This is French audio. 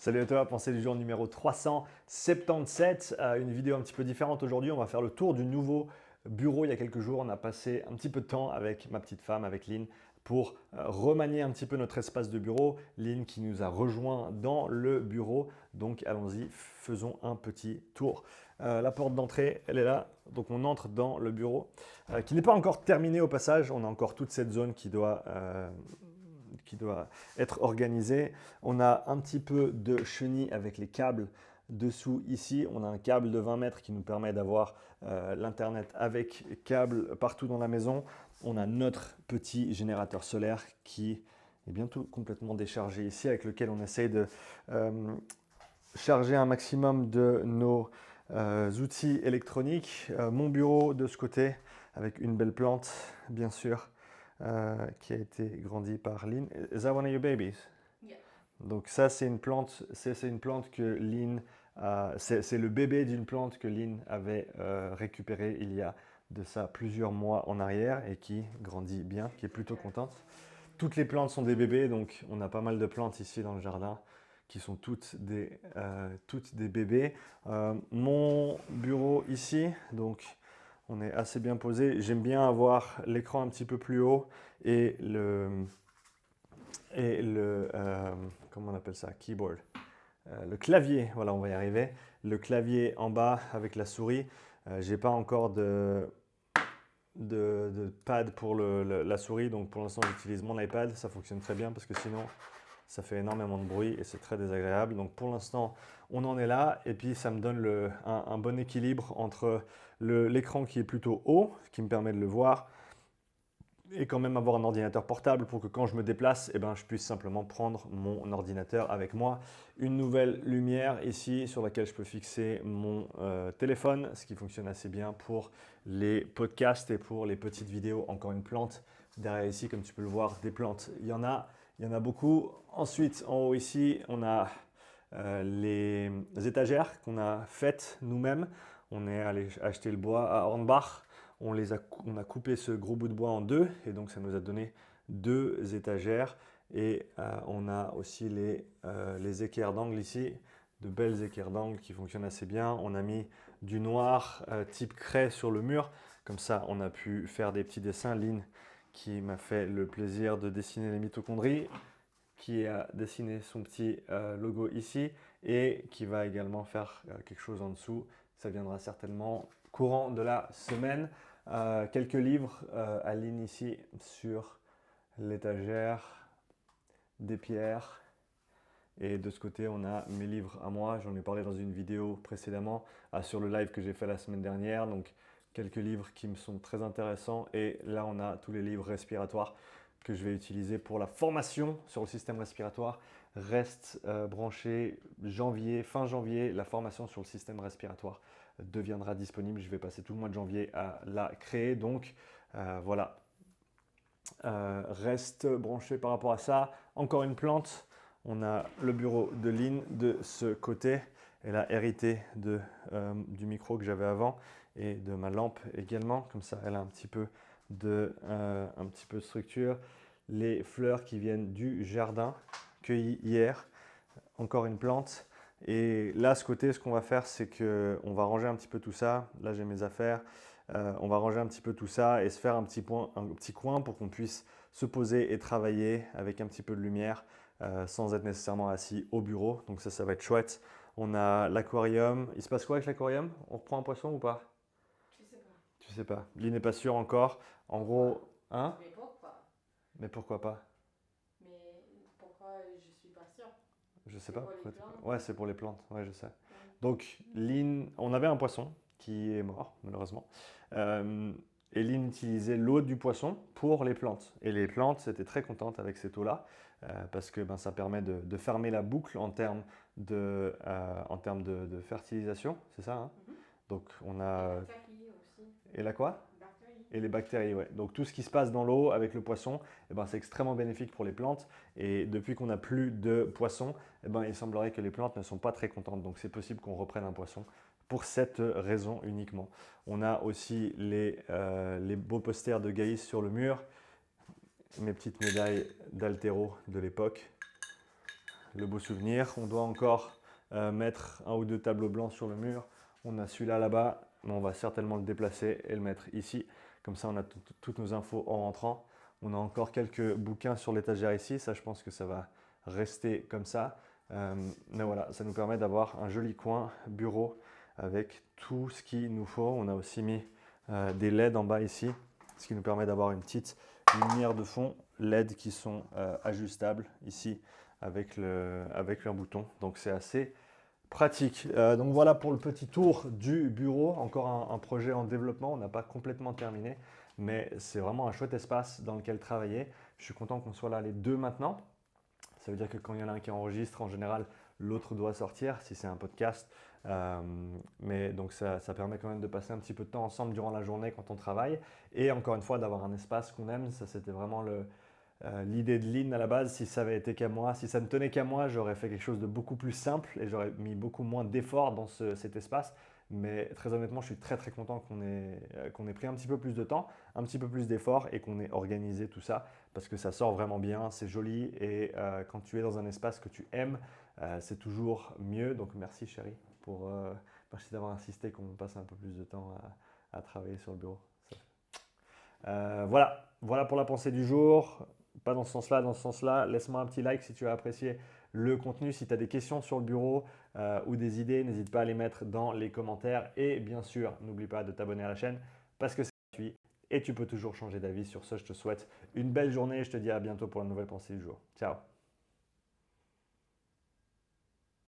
Salut à toi, pensée du jour numéro 377, une vidéo un petit peu différente aujourd'hui. On va faire le tour du nouveau bureau. Il y a quelques jours, on a passé un petit peu de temps avec ma petite femme, avec Lynn, pour remanier un petit peu notre espace de bureau. Lynn qui nous a rejoint dans le bureau. Donc allons-y, faisons un petit tour. La porte d'entrée, elle est là. Donc on entre dans le bureau, qui n'est pas encore terminé au passage. On a encore toute cette zone qui doit être organisé. On a un petit peu de chenille avec les câbles dessous ici. On a un câble de 20 mètres qui nous permet d'avoir l'Internet avec câble partout dans la maison. On a notre petit générateur solaire qui est bientôt complètement déchargé ici, avec lequel on essaye de charger un maximum de nos outils électroniques. Mon bureau de ce côté avec une belle plante, bien sûr, qui a été grandie par Lynn. Is that one of your babies? Yeah. Donc ça, c'est une plante que Lynn, c'est le bébé d'une plante que Lynn avait récupérée il y a de ça plusieurs mois en arrière et qui grandit bien, qui est plutôt contente. Toutes les plantes sont des bébés, donc on a pas mal de plantes ici dans le jardin qui sont toutes des bébés. Mon bureau ici, donc on est assez bien posé. J'aime bien avoir l'écran un petit peu plus haut et comment on appelle ça? Keyboard. Le clavier, voilà, on va y arriver. Le clavier en bas avec la souris. J'ai pas encore de pad pour la souris, donc pour l'instant j'utilise mon iPad. Ça fonctionne très bien parce que sinon ça fait énormément de bruit et c'est très désagréable. Donc pour l'instant, on en est là et puis ça me donne un bon équilibre entre l'écran qui est plutôt haut, ce qui me permet de le voir, et quand même avoir un ordinateur portable pour que quand je me déplace, eh ben, je puisse simplement prendre mon ordinateur avec moi. Une nouvelle lumière ici sur laquelle je peux fixer mon téléphone, ce qui fonctionne assez bien pour les podcasts et pour les petites vidéos. Encore une plante derrière ici, comme tu peux le voir, des plantes. Il y en a beaucoup. Ensuite, en haut ici, on a les étagères qu'on a faites nous-mêmes. On est allé acheter le bois à Hornbach. On a coupé ce gros bout de bois en deux et donc ça nous a donné deux étagères. Et on a aussi les équerres d'angle ici, de belles équerres d'angle qui fonctionnent assez bien. On a mis du noir type craie sur le mur. Comme ça, on a pu faire des petits dessins. Lynn qui m'a fait le plaisir de dessiner les mitochondries, qui a dessiné son petit logo ici et qui va également faire quelque chose en dessous. Ça viendra certainement courant de la semaine. Quelques livres à ligne ici sur l'étagère, des pierres. Et de ce côté, on a mes livres à moi. J'en ai parlé dans une vidéo précédemment sur le live que j'ai fait la semaine dernière. Donc, quelques livres qui me sont très intéressants. Et là, on a tous les livres respiratoires que je vais utiliser pour la formation sur le système respiratoire. Reste branché fin janvier, la formation sur le système respiratoire deviendra disponible. Je vais passer tout le mois de janvier à la créer. Donc, voilà. Reste branché par rapport à ça. Encore une plante. On a le bureau de Lynn de ce côté. Elle a hérité du micro que j'avais avant et de ma lampe également. Comme ça, elle a un petit peu de structure. Les fleurs qui viennent du jardin, cueillies hier. Encore une plante. Et là, ce côté, ce qu'on va faire, c'est qu'on va ranger un petit peu tout ça. Là, j'ai mes affaires. On va ranger un petit peu tout ça et se faire un petit coin pour qu'on puisse se poser et travailler avec un petit peu de lumière sans être nécessairement assis au bureau. Donc ça va être chouette. On a l'aquarium. Il se passe quoi avec l'aquarium? On reprend un poisson ou pas? Je sais pas. Tu sais pas. Lynn n'est pas sûr encore. En Pourquoi? gros, hein? Mais pourquoi? Mais pourquoi pas? Mais pourquoi je suis pas sûre? Je sais C'est pas. pour les plantes? Ouais, c'est pour les plantes. Ouais, je sais. Hmm. Donc, Lynn, on avait un poisson qui est mort, malheureusement. Euh, et Lynn utilisait l'eau du poisson pour les plantes. Et les plantes étaient très contentes avec cette eau-là, parce que ben, ça permet de fermer la boucle en termes de fertilisation, c'est ça, hein? Mhm. Donc, on Et a. bactéries aussi. Et là quoi? Bactéries. Et les bactéries, ouais. Donc tout ce qui se passe dans l'eau avec le poisson, eh ben, c'est extrêmement bénéfique pour les plantes. Et depuis qu'on n'a plus de poissons, eh ben, il semblerait que les plantes ne sont pas très contentes. Donc c'est possible qu'on reprenne un poisson pour cette raison uniquement. On a aussi les beaux posters de Gaïs sur le mur, mes petites médailles d'haltéro de l'époque. le beau souvenir. On doit encore mettre un ou deux tableaux blancs sur le mur. On a celui-là là-bas, mais on va certainement le déplacer et le mettre ici. Comme ça, on a toutes nos infos en rentrant. On a encore quelques bouquins sur l'étagère ici. Ça, je pense que ça va rester comme ça. Mais voilà, ça nous permet d'avoir un joli coin bureau avec tout ce qu'il nous faut. On a aussi mis des LED en bas ici, ce qui nous permet d'avoir une petite lumière de fond LED qui sont ajustables ici avec leur bouton. Donc c'est assez pratique. Donc voilà pour le petit tour du bureau. Encore un projet en développement. On n'a pas complètement terminé, mais c'est vraiment un chouette espace dans lequel travailler. Je suis content qu'on soit là les deux maintenant. Ça veut dire que quand il y en a un qui enregistre, en général, l'autre doit sortir si c'est un podcast. Mais donc ça permet quand même de passer un petit peu de temps ensemble durant la journée quand on travaille. Et encore une fois, d'avoir un espace qu'on aime. Ça, c'était vraiment l'idée de Lynn à la base. Si ça avait été qu'à moi, si ça ne tenait qu'à moi, j'aurais fait quelque chose de beaucoup plus simple et j'aurais mis beaucoup moins d'efforts dans cet espace. Mais très honnêtement, je suis très très content qu'on ait pris un petit peu plus de temps, un petit peu plus d'efforts et qu'on ait organisé tout ça parce que ça sort vraiment bien, c'est joli et quand tu es dans un espace que tu aimes, c'est toujours mieux. Donc merci chérie merci d'avoir insisté qu'on passe un peu plus de temps à travailler sur le bureau. Voilà pour la pensée du jour. Pas dans ce sens-là, dans ce sens-là. Laisse-moi un petit like si tu as apprécié le contenu. Si tu as des questions sur le bureau ou des idées, n'hésite pas à les mettre dans les commentaires. Et bien sûr, n'oublie pas de t'abonner à la chaîne parce que c'est gratuit et tu peux toujours changer d'avis. Sur ce, je te souhaite une belle journée et je te dis à bientôt pour la nouvelle pensée du jour. Ciao.